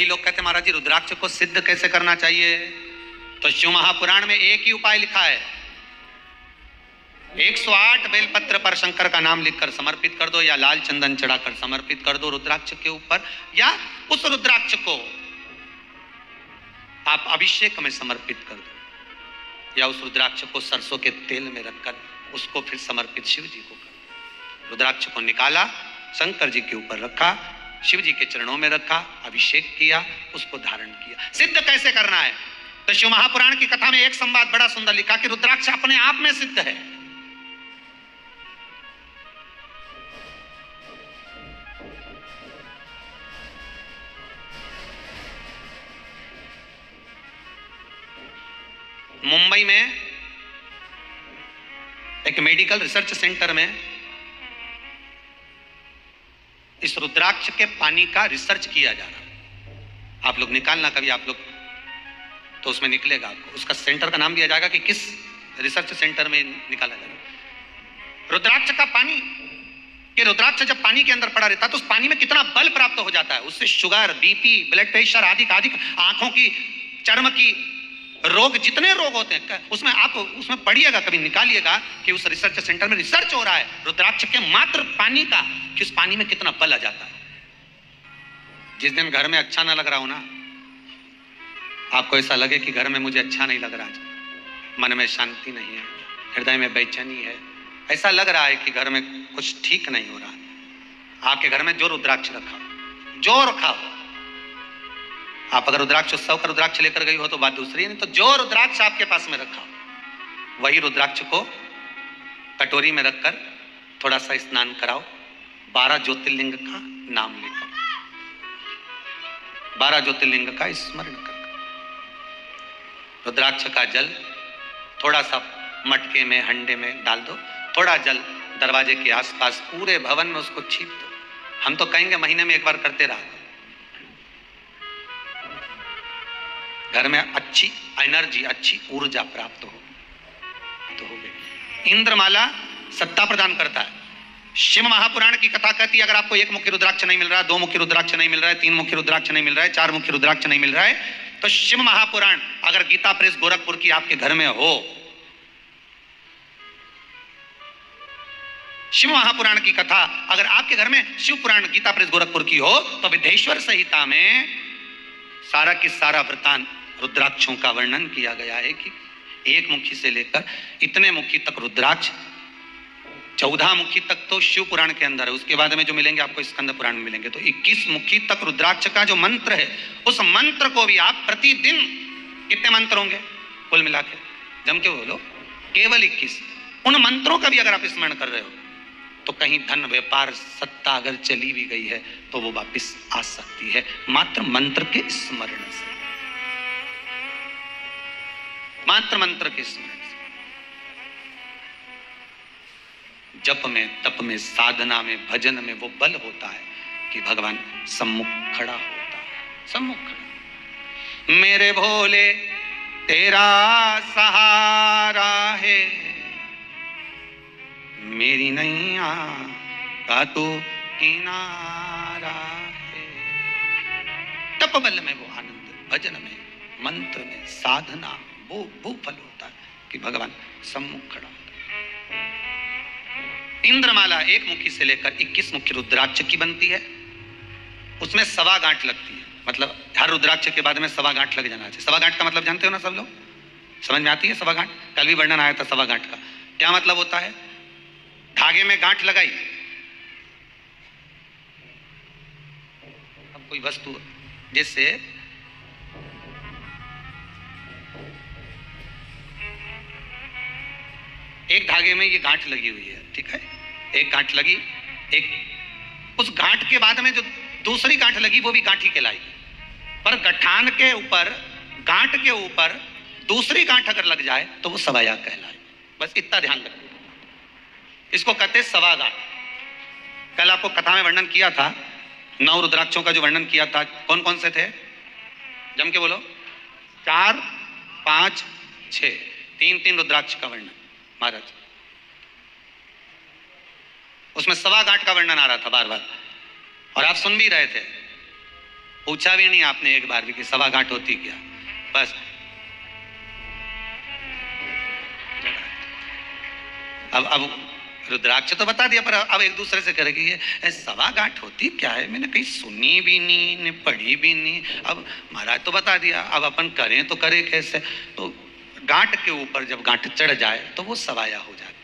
कई लोग कहते हैं महाराज जी रुद्राक्ष को सिद्ध कैसे करना चाहिए? तो शिव महापुराण में एक ही उपाय लिखा है, 108 बेलपत्र पर शंकर का नाम लिखकर समर्पित कर दो, या लाल चंदन चढ़ाकर समर्पित कर दो रुद्राक्ष के ऊपर, या उस रुद्राक्ष को आप अभिषेक में समर्पित कर दो, या उस रुद्राक्ष को सरसों के तेल में रखकर उसको फिर समर्पित शिव जी को कर। रुद्राक्ष को निकाला, शंकर जी के ऊपर रखा, शिव जी के चरणों में रखा, अभिषेक किया, उसको धारण किया। सिद्ध कैसे करना है? तो शिव महापुराण की कथा में एक संवाद बड़ा सुंदर लिखा कि रुद्राक्ष अपने आप में सिद्ध है। मुंबई में एक मेडिकल रिसर्च सेंटर में इस रुद्राक्ष के पानी का रिसर्च किया जा रहा है। आप लोग निकालना कभी, आप लोग तो उसमें निकलेगा आपको, उसका सेंटर का नाम दिया जाएगा कि किस रिसर्च सेंटर में निकाला जा रहा है। रुद्राक्ष का पानी, कि रुद्राक्ष जब पानी के अंदर पड़ा रहता है तो उस पानी में कितना बल प्राप्त हो जाता है, उससे शुगर, बीपी, ब्लड प्रेशर आदि आंखों की, चर्म की रोग, जितने रोग होते हैं उसमें आप उसमें पढ़िएगा, कभी निकालिएगा कि उस रिसर्च सेंटर में रिसर्च हो रहा है रुद्राक्ष के मात्र पानी का, कि उस पानी में कितना बल आ जाता है। जिस दिन घर में अच्छा ना लग रहा हो ना, आपको ऐसा लगे कि घर में मुझे अच्छा नहीं लग रहा, मन में शांति नहीं है, हृदय में बेचैनी है, ऐसा लग रहा है कि घर में कुछ ठीक नहीं हो रहा, आपके घर में जो रुद्राक्ष रखा, जो रखा हो, आप अगर रुद्राक्ष उत्सव का रुद्राक्ष लेकर गई हो तो बात दूसरी है, नहीं तो जो रुद्राक्ष आपके पास में रखा वही रुद्राक्ष को कटोरी में रखकर थोड़ा सा स्नान कराओ, 12 ज्योतिर्लिंग का नाम लेकर, 12 ज्योतिर्लिंग का स्मरण कर, रुद्राक्ष का जल थोड़ा सा मटके में, हंडे में डाल दो, थोड़ा जल दरवाजे के आसपास पूरे भवन में उसको छीप दो। हम तो कहेंगे महीने में एक बार करते रहा, घर में अच्छी एनर्जी, अच्छी ऊर्जा प्राप्त हो तो हो गई। इंद्रमाला सत्ता प्रदान करता है। शिव महापुराण की कथा कहती है अगर आपको एक मुखी रुद्राक्ष नहीं मिल रहा है, 2 मुखी रुद्राक्ष नहीं मिल रहा है, 3 मुखी रुद्राक्ष नहीं मिल रहा है, 4 मुखी रुद्राक्ष नहीं मिल रहा है, तो शिव महापुराण अगर गीता प्रेस गोरखपुर की आपके घर में हो, शिव महापुराण की कथा अगर आपके घर में शिव पुराण गीता प्रेस गोरखपुर की हो, तो विदेश्वर संहिता में सारा की सारा वृतांत रुद्राक्षों का वर्णन किया गया है कि 1 मुखी से लेकर इतने मुखी तक रुद्राक्ष, 14 मुखी तक तो शिव पुराण के अंदर है, उसके बाद में जो मिलेंगे आपको स्कंद पुराण में मिलेंगे। तो 21 मुखी तक रुद्राक्ष का जो मंत्र है, उस मंत्र को भी आप प्रतिदिन, कितने मंत्र होंगे कुल मिला के, जम के बोलो, केवल 21, उन मंत्रों का भी अगर आप स्मरण कर रहे हो तो कहीं धन, व्यापार, सत्ता अगर चली भी गई है तो वो वापिस आ सकती है, मात्र मंत्र के स्मरण से, मात्र मंत्र के स्मरण से। जप में, तप में, साधना में, भजन में वो बल होता है कि भगवान सम्मुख खड़ा होता है, सम्मुख खड़ा। मेरे भोले तेरा सहारा है, मेरी नैया का तू किनारा है। तप बल में वो आनंद, भजन में, मंत्र में, साधना में वो फल होता है कि भगवान सम्मुख खड़ा होता है। इंद्रमाला 1 मुखी से लेकर 21 मुखी रुद्राक्ष की बनती है, उसमें 1.25 गांठ लगती है, मतलब हर रुद्राक्ष के बाद में 1.25 गांठ लग जाना चाहिए। 1.25 गांठ का मतलब जानते हो ना सब लोग, समझ में आती है 1.25 गांठ? कल भी वर्णन आया था 1.25 गांठ का। क्या मतलब होता है? धागे में गांठ लगाई, अब कोई वस्तु जैसे एक धागे में ये गांठ लगी हुई है, ठीक है, एक गांठ लगी, एक उस गांठ के बाद में जो दूसरी गांठ लगी वो भी गांठ ही कहलाएगी, पर गठान के ऊपर, गांठ के ऊपर दूसरी गांठ अगर लग जाए तो वो सवाया कहलाएगी। बस इतना ध्यान रखिए, इसको कहते 1.25 गांठ। कल आपको कथा में वर्णन किया था, 9 रुद्राक्षों का जो वर्णन किया था, कौन कौन से थे, जम के बोलो, 4, 5, 6, 3 रुद्राक्ष का वर्णन महाराज, उसमें 1.25 गांठ का वर्णन आ रहा था बार बार, और आप सुन भी रहे थे। पूछा भी नहीं आपने एक बार भी कि सवा गांठ होती क्या। बस अब रुद्राक्ष तो बता दिया, पर अब एक दूसरे से करे कि ये सवा गांठ होती क्या है, मैंने कहीं सुनी भी नहीं, पढ़ी भी नहीं। अब महाराज तो बता दिया, अब अपन करें तो करें कैसे। तो गांठ के ऊपर जब गांठ चढ़ जाए तो वो सवाया हो जाती।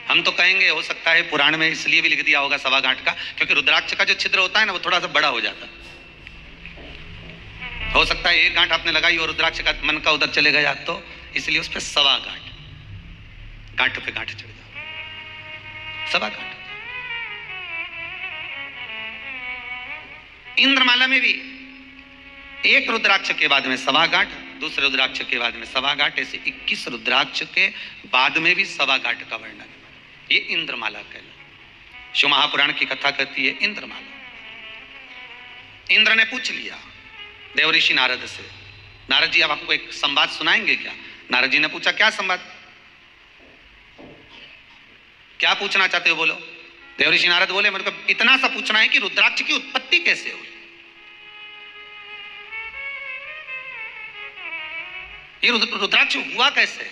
हम तो कहेंगे हो सकता है पुराण में इसलिए भी लिख दिया होगा सवा गांठ का, क्योंकि रुद्राक्ष का जो छिद्र होता है ना वो थोड़ा सा बड़ा हो जाता है। हो सकता है एक गांठ आपने लगाई और रुद्राक्ष का मन का उधर चले गया, तो इसलिए उस पर सवा गांठ, गांठ पे गांठ चढ़ जाए, सवा गांठ। इंद्रमाला में भी एक रुद्राक्ष के बाद में सवा गांठ, दूसरे रुद्राक्ष के बाद में सवा गांठ, ऐसे 21 रुद्राक्ष के बाद में भी सवा गांठ का वर्णन। ये इंद्रमाला कहला। शिव महापुराण की कथा कहती है इंद्रमाला। इंद्र ने पूछ लिया देवऋषि नारद से, नारद जी अब आपको एक संवाद सुनाएंगे क्या। नारद जी ने पूछा क्या संवाद, क्या पूछना चाहते हो बोलो। देवऋषि नारद बोले मेरे को इतना सा पूछना है कि रुद्राक्ष की उत्पत्ति कैसे हुई, ये रुद्राक्ष हुआ कैसे,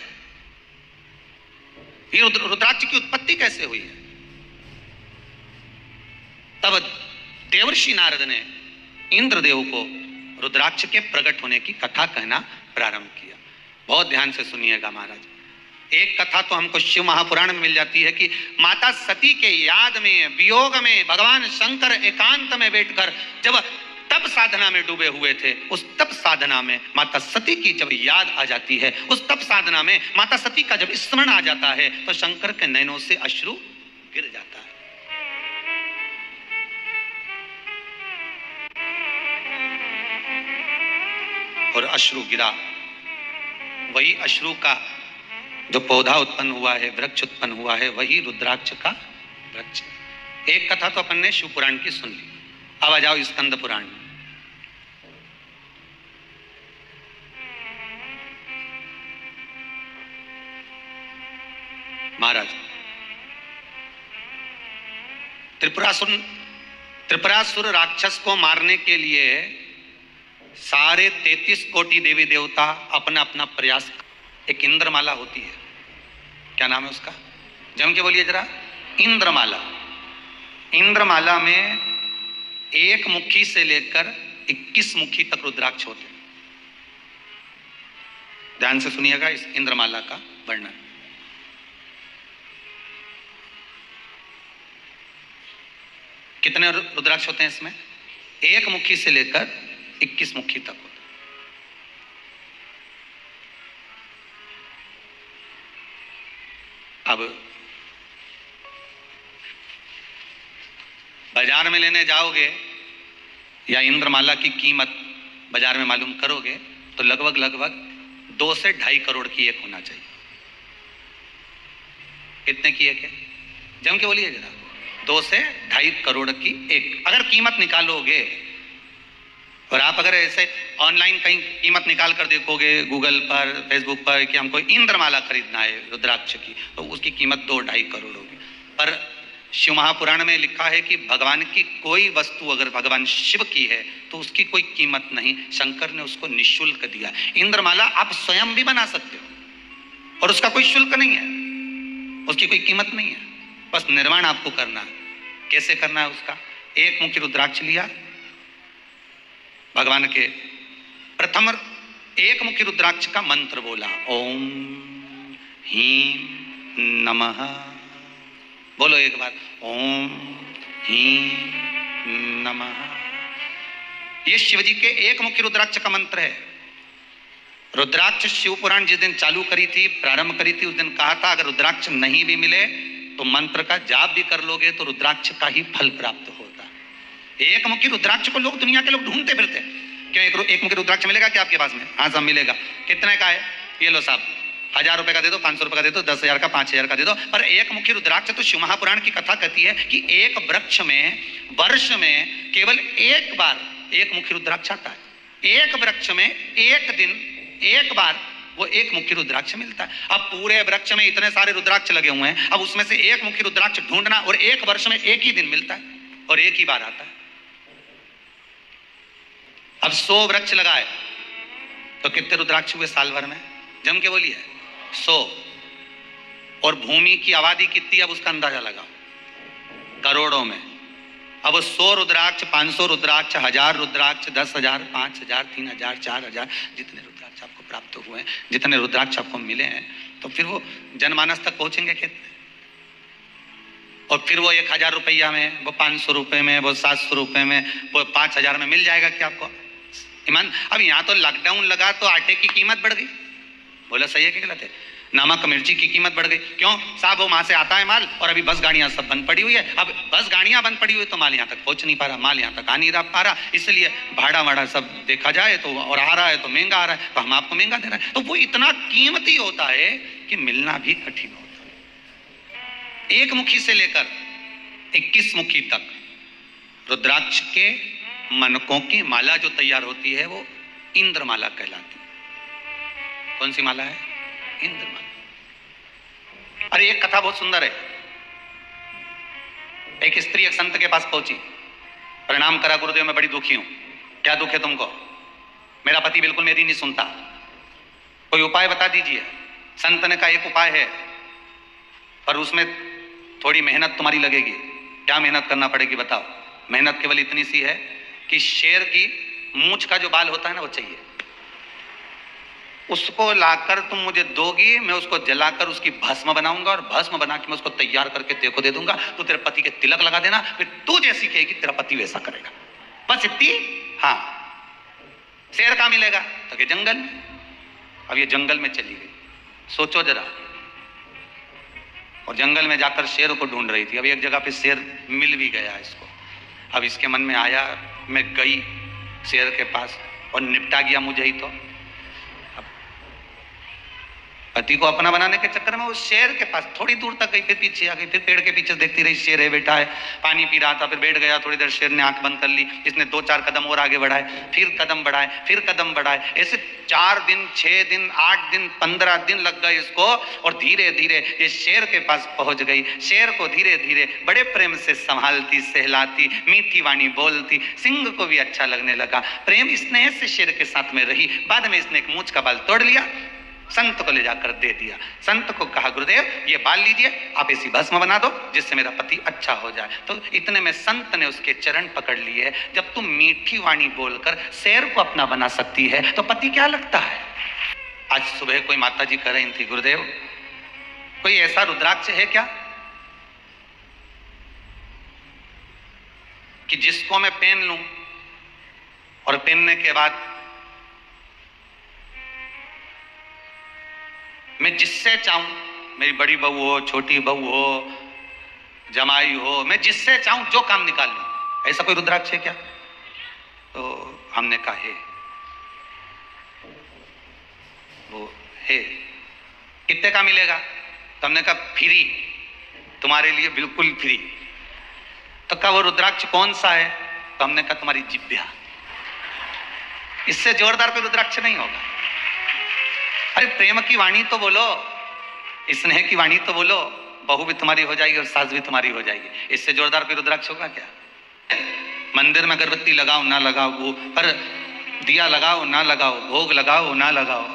ये रुद्राक्ष की उत्पत्ति कैसे हुई है। तब देवर्षि नारद ने इंद्रदेव को रुद्राक्ष के प्रकट होने की कथा कहना प्रारंभ किया। बहुत ध्यान से सुनिएगा महाराज। एक कथा तो हमको शिव महापुराण में मिल जाती है कि माता सती के याद में, वियोग में भगवान शंकर एकांत में बैठकर जब तप साधना में डूबे हुए थे, उस तप साधना में माता सती की जब याद आ जाती है, उस तप साधना में माता सती का जब स्मरण आ जाता है तो शंकर के नयनों से अश्रु गिर जाता है। और अश्रु गिरा, वही अश्रु का जो पौधा उत्पन्न हुआ है, वृक्ष उत्पन्न हुआ है, वही रुद्राक्ष का वृक्ष। एक कथा तो अपन ने शिव पुराण की सुन ली, अब आ जाओ स्कंद पुराण में। महाराज त्रिपुरासुर राक्षस को मारने के लिए सारे 33 कोटि देवी देवता अपना अपना प्रयास। एक इंद्रमाला होती है, क्या नाम है उसका, जम के बोलिए जरा। इंद्रमाला। इंद्रमाला में एक मुखी से लेकर 21 मुखी तक रुद्राक्ष होते हैं। ध्यान से सुनिएगा इस इंद्रमाला का वर्णन। कितने रुद्राक्ष होते हैं इसमें, एक मुखी से लेकर 21 मुखी तक होते। अब बाजार में लेने जाओगे या इंद्रमाला की कीमत बाजार में मालूम करोगे तो लगभग 2 से 2.5 करोड़ की एक होना चाहिए। कितने की एक है, जम के बोलिए जरा। 2 से 2.5 करोड़ की एक अगर कीमत निकालोगे, और आप अगर ऐसे ऑनलाइन कहीं कीमत निकाल कर देखोगे गूगल पर, फेसबुक पर कि हमको इंद्रमाला खरीदना है रुद्राक्ष की, तो उसकी कीमत 2-2.5 करोड़ होगी। पर शिव महापुराण में लिखा है कि भगवान की कोई वस्तु अगर भगवान शिव की है तो उसकी कोई कीमत नहीं, शंकर ने उसको निःशुल्क दिया। इंद्रमाला आप स्वयं भी बना सकते हो और उसका कोई शुल्क नहीं है, उसकी कोई कीमत नहीं है, बस निर्माण आपको करना है। कैसे करना है उसका, एक मुखी रुद्राक्ष लिया, भगवान के प्रथम एक मुखी रुद्राक्ष का मंत्र बोला, ओम ह्रीं नमः। बोलो एक बार, ओम ह्रीं नमः। ये शिवजी के एक मुखी रुद्राक्ष का मंत्र है। रुद्राक्ष शिव पुराण जिस दिन चालू करी थी, प्रारंभ करी थी, उस दिन कहा था अगर रुद्राक्ष नहीं भी मिले तो मंत्र का जाप भी कर लोगे तो रुद्राक्ष का ही फल प्राप्त होता है। एक मुखी रुद्राक्ष को लोग, दुनिया के लोग ढूंढते फिरते हैं, क्यों एक मुखी रुद्राक्ष मिलेगा क्या आपके पास में? हाँ सब मिलेगा। कितने का है? ये लो साहब, 1000 रुपए का दे दो, 500 रुपए का दे दो, 10,000 का, 5,000 का दे दो। पर एक मुखी रुद्राक्ष तो शिव महापुराण की कथा कहती है कि एक वृक्ष में वर्ष में केवल एक बार एक मुखी रुद्राक्ष आता है। एक वृक्ष में एक दिन एक बार वो एक मुखी रुद्राक्ष मिलता है। अब पूरे वृक्ष में इतने सारे रुद्राक्ष लगे हुए हैं, अब उसमें से एक मुखी रुद्राक्ष ढूंढना, और एक वर्ष में एक ही दिन मिलता है और एक ही बार आता है। अब 100 वृक्ष लगाए तो कितने रुद्राक्ष हुए साल भर में? जम के बोलिए 100। और भूमि की आबादी कितनी, अब उसका अंदाजा लगाओ, करोड़ों में। अब 100 रुद्राक्ष, 500 रुद्राक्ष, 1000 रुद्राक्ष, 10,000, 5,000, 3,000, 4,000, जितने रुद्राक्ष आपको प्राप्त हुए हैं, जितने रुद्राक्ष आपको मिले हैं, तो फिर वो जनमानस तक पहुंचेंगे कितने? और फिर वो 1,000 रुपया में, वो 500 रुपये में, वो 700 रुपये में, वो 5,000 में मिल जाएगा क्या आपको? ईमान। अब यहाँ तो लॉकडाउन लगा तो आटे की कीमत बढ़ गई। बोला सही है कि गलत है? नमक मिर्ची की कीमत बढ़ गई। क्यों साहब? वो वहां से आता है माल, और अभी बस गाड़ियां सब बंद पड़ी हुई है। अब बस गाड़ियां बंद पड़ी हुई तो माल यहाँ तक पहुंच नहीं पा रहा, माल यहाँ तक आ नहीं पा रहा, इसलिए भाड़ा वाड़ा सब देखा जाए तो, और आ रहा है तो महंगा आ रहा है, तो हम आपको महंगा दे रहे हैं। तो वो इतना कीमती होता है कि मिलना भी कठिन होता है। एक मुखी से लेकर 21 मुखी तक रुद्राक्ष के मनकों की माला जो तैयार होती है वो इंद्रमाला कहलाती है। कौन सी माला है? इंद्रमाला। अरे एक कथा बहुत सुंदर है। एक स्त्री एक संत के पास पहुंची, प्रणाम करा, गुरुदेव मैं बड़ी दुखी हूं। क्या दुख है तुमको? मेरा पति बिल्कुल मेरी नहीं सुनता, कोई उपाय बता दीजिए। संत ने कहा एक उपाय है, पर उसमें थोड़ी मेहनत तुम्हारी लगेगी। क्या मेहनत करना पड़ेगी बताओ? मेहनत केवल इतनी सी है कि शेर की मूंछ का जो बाल होता है ना, वो चाहिए। उसको लाकर तुम मुझे दोगी, मैं उसको जलाकर उसकी भस्म बनाऊंगा, और भस्म बना के मैं उसको तैयार करके तेरे को दे दूंगा। तो तेरे पति के तिलक लगा देना, फिर तू जैसी कहेगी तेरा पति वैसा करेगा। बस इतनी। हाँ। शेर कहाँ मिलेगा? तो कि जंगल में। अब ये जंगल में चली गई, सोचो जरा। और जंगल में जाकर शेर को ढूंढ रही थी। अब एक जगह पे शेर मिल भी गया इसको। अब इसके मन में आया, मैं गई शेर के पास और निपटा गया मुझे ही। तो पति को अपना बनाने के चक्कर में वो शेर के पास थोड़ी दूर तक गई, फिर पीछे आ गई, फिर पेड़ के पीछे देखती रही, शेर है बैठा है, पानी पी रहा था, फिर बैठ गया। थोड़ी देर शेर ने आंख बंद कर ली, इसने 2-4 कदम और आगे बढ़ाए, फिर कदम बढ़ाए, फिर कदम बढ़ाए। ऐसे 4 दिन, 6 दिन, 8 दिन, 15 दिन लग गए इसको, और धीरे धीरे ये शेर के पास पहुंच गई। शेर को धीरे धीरे बड़े प्रेम से संभालती, सहलाती, मीठी वाणी बोलती। सिंह को भी अच्छा लगने लगा, प्रेम स्नेह से शेर के साथ में रही। बाद में इसने एक मूंछ का बाल तोड़ लिया, संत को ले जाकर दे दिया। संत को कहा गुरुदेव ये बाल लीजिए, आप ऐसी भस्म बना दो जिससे मेरा पति अच्छा हो जाए। तो इतने में संत ने उसके चरण पकड़ लिए। जब तुम मीठी वाणी बोलकर शेर को अपना बना सकती है तो पति क्या लगता है? आज सुबह कोई माता जी कह रही थी, गुरुदेव कोई ऐसा रुद्राक्ष है क्या कि जिसको मैं पहन लूं और पहनने के बाद मैं जिससे चाहूं, मेरी बड़ी बहू हो, छोटी बहू हो, जमाई हो, मैं जिससे चाहूं जो काम निकाल लूं, ऐसा कोई रुद्राक्ष है क्या? तो हमने कहा है, वो है। कितने का मिलेगा? तो हमने कहा फ्री, तुम्हारे लिए बिल्कुल फ्री। तो कहा वो रुद्राक्ष कौन सा है? तो हमने कहा तुम्हारी जिभ्या। इससे जोरदार कोई रुद्राक्ष नहीं होगा। अरे प्रेम की वाणी तो बोलो, स्नेह की वाणी तो बोलो, बहू भी तुम्हारी हो जाएगी और सास भी तुम्हारी हो जाएगी। इससे जोरदार कोई रुद्राक्ष होगा क्या? मंदिर में अगरबत्ती लगाओ ना लगाओ, वो पर दिया लगाओ ना लगाओ, भोग लगाओ ना लगाओ,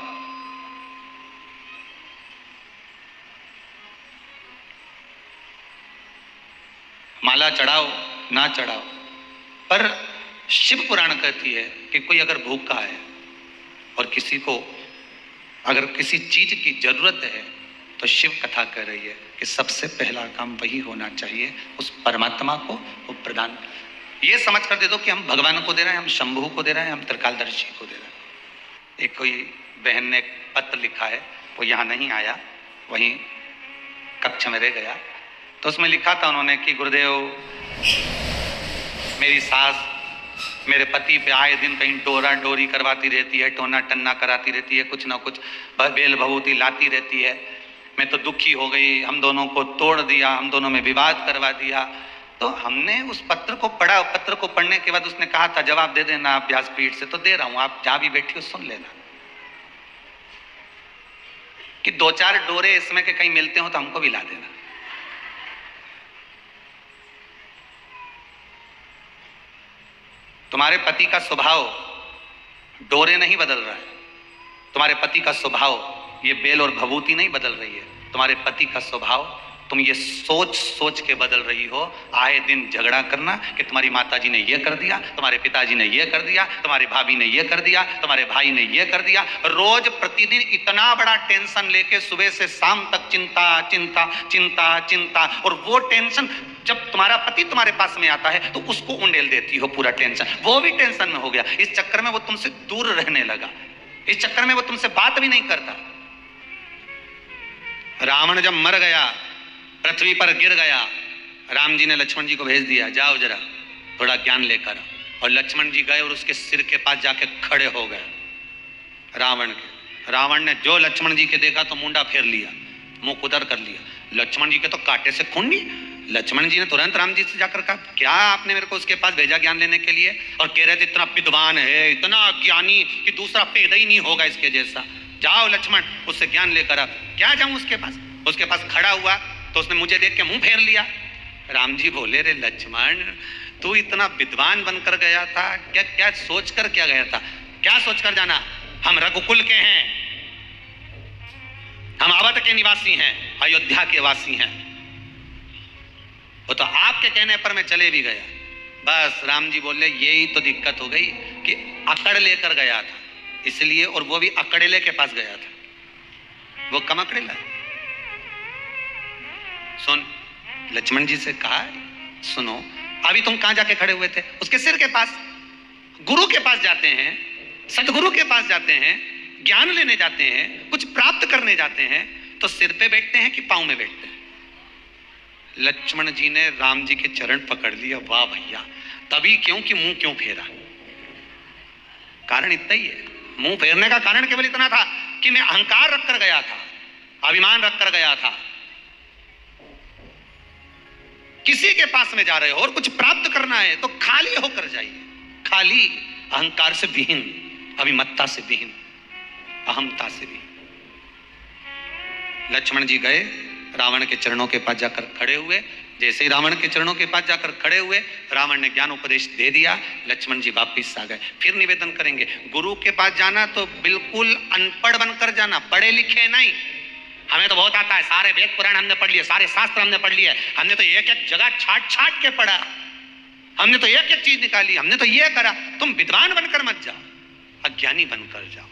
माला चढ़ाओ ना चढ़ाओ, पर शिव पुराण कहती है कि कोई अगर भूखा है और किसी को अगर किसी चीज की जरूरत है तो शिव कथा कह रही है कि सबसे पहला काम वही होना चाहिए, उस परमात्मा को वो प्रदान। ये समझ कर दे दो कि हम भगवान को दे रहे हैं, हम शंभू को दे रहे हैं, हम त्रिकालदर्शी को दे रहे हैं। एक कोई बहन ने एक पत्र लिखा है, वो यहाँ नहीं आया, वहीं कक्ष में रह गया। तो उसमें लिखा था उन्होंने कि गुरुदेव मेरी सास मेरे पति पे आए दिन कहीं डोरा डोरी करवाती रहती है, टोना टन्ना कराती रहती है, कुछ ना कुछ बेल भभूति लाती रहती है। मैं तो दुखी हो गई, हम दोनों को तोड़ दिया, हम दोनों में विवाद करवा दिया। तो हमने उस पत्र को पढ़ा। पत्र को पढ़ने के बाद उसने कहा था जवाब दे देना आप व्यासपीठ से, तो दे रहा हूँ, आप जहाँ भी बैठी हो सुन लेना। कि 2-4 डोरे इसमें के कहीं मिलते हो तो हमको भी ला देना। तुम्हारे पति का स्वभाव डोरे नहीं बदल रहा है, तुम्हारे पति का स्वभाव ये बेल और भभूति नहीं बदल रही है, तुम्हारे पति का स्वभाव तुम ये सोच सोच के बदल रही हो। आए दिन झगड़ा करना कि तुम्हारी माताजी ने ये कर दिया, तुम्हारे पिताजी ने ये कर दिया, तुम्हारी भाभी ने ये कर दिया, तुम्हारे भाई ने ये कर दिया। रोज प्रतिदिन इतना बड़ा टेंशन लेके सुबह से शाम तक चिंता चिंता चिंता चिंता, और वो टेंशन जब तुम्हारा पति तुम्हारे पास में आता है तो उसको उंडेल देती हो पूरा टेंशन, वो भी टेंशन में हो गया। इस चक्कर में वो तुमसे दूर रहने लगा, इस चक्कर में वो तुमसे बात भी नहीं करता। रावण जब मर गया, पृथ्वी पर गिर गया, राम जी ने लक्ष्मण जी को भेज दिया, जाओ जरा थोड़ा ज्ञान लेकर। और लक्ष्मण जी गए और उसके सिर के पास जाके खड़े हो गए रावण के। रावण ने जो लक्ष्मण जी के देखा तो मुंडा फेर लिया, मुंह कुदर कर लिया। लक्ष्मण जी के तो कांटे से खून नहीं। लक्ष्मण जी ने तुरंत राम जी से जाकर कहा, क्या आपने मेरे को उसके पास भेजा ज्ञान लेने के लिए? और कह रहे थे इतना विद्वान है, इतना ज्ञानी कि दूसरा पैदा ही नहीं होगा इसके जैसा। जाओ लक्ष्मण उससे ज्ञान लेकर। आप क्या जाऊं उसके पास? उसके पास खड़ा हुआ तो उसने मुझे देख के मुंह फेर लिया। राम जी बोले, रे लक्ष्मण तू इतना विद्वान बनकर गया था, क्या क्या सोच कर क्या गया था? क्या सोच कर जाना? हम रघुकुल के हैं, हम अवध के निवासी हैं, अयोध्या के वासी हैं। वो तो आपके कहने पर मैं चले भी गया। बस राम जी बोले, यही तो दिक्कत हो गई कि अकड़ लेकर गया था इसलिए, और वो भी अकड़ेले के पास गया था, वो कम अकड़ेला। सुन, लक्ष्मण जी से कहा, सुनो अभी तुम कहां जाके खड़े हुए थे? उसके सिर के पास। गुरु के पास जाते हैं, सदगुरु के पास जाते हैं, ज्ञान लेने जाते हैं, कुछ प्राप्त करने जाते हैं तो सिर पे बैठते हैं कि पांव में बैठते हैं? लक्ष्मण जी ने राम जी के चरण पकड़ लिया। वाह भैया, तभी क्यों कि मुंह क्यों फेरा? कारण इतना ही है। मुंह फेरने का कारण केवल इतना था कि मैं अहंकार रखकर गया था, अभिमान रखकर गया था। किसी के पास में जा रहे हो और कुछ प्राप्त करना है तो खाली होकर जाइए, खाली, अहंकार से विहीन, अभिमत्ता से विहीन, अहमता से विहीन। लक्ष्मण जी गए, रावण के चरणों के पास जाकर खड़े हुए। जैसे ही रावण के चरणों के पास जाकर खड़े हुए, रावण ने ज्ञान उपदेश दे दिया। लक्ष्मण जी वापिस आ गए। फिर निवेदन करेंगे, गुरु के पास जाना तो बिल्कुल अनपढ़ बनकर जाना, पढ़े लिखे नहीं। हमें तो बहुत आता है, सारे वेद पुराण हमने पढ़ लिए, सारे शास्त्र हमने पढ़ लिए, हमने तो एक एक जगह छाट छाट के पढ़ा, हमने तो एक एक चीज निकाली, हमने तो ये करा। तुम विद्वान बनकर मत जाओ, अज्ञानी बनकर जाओ।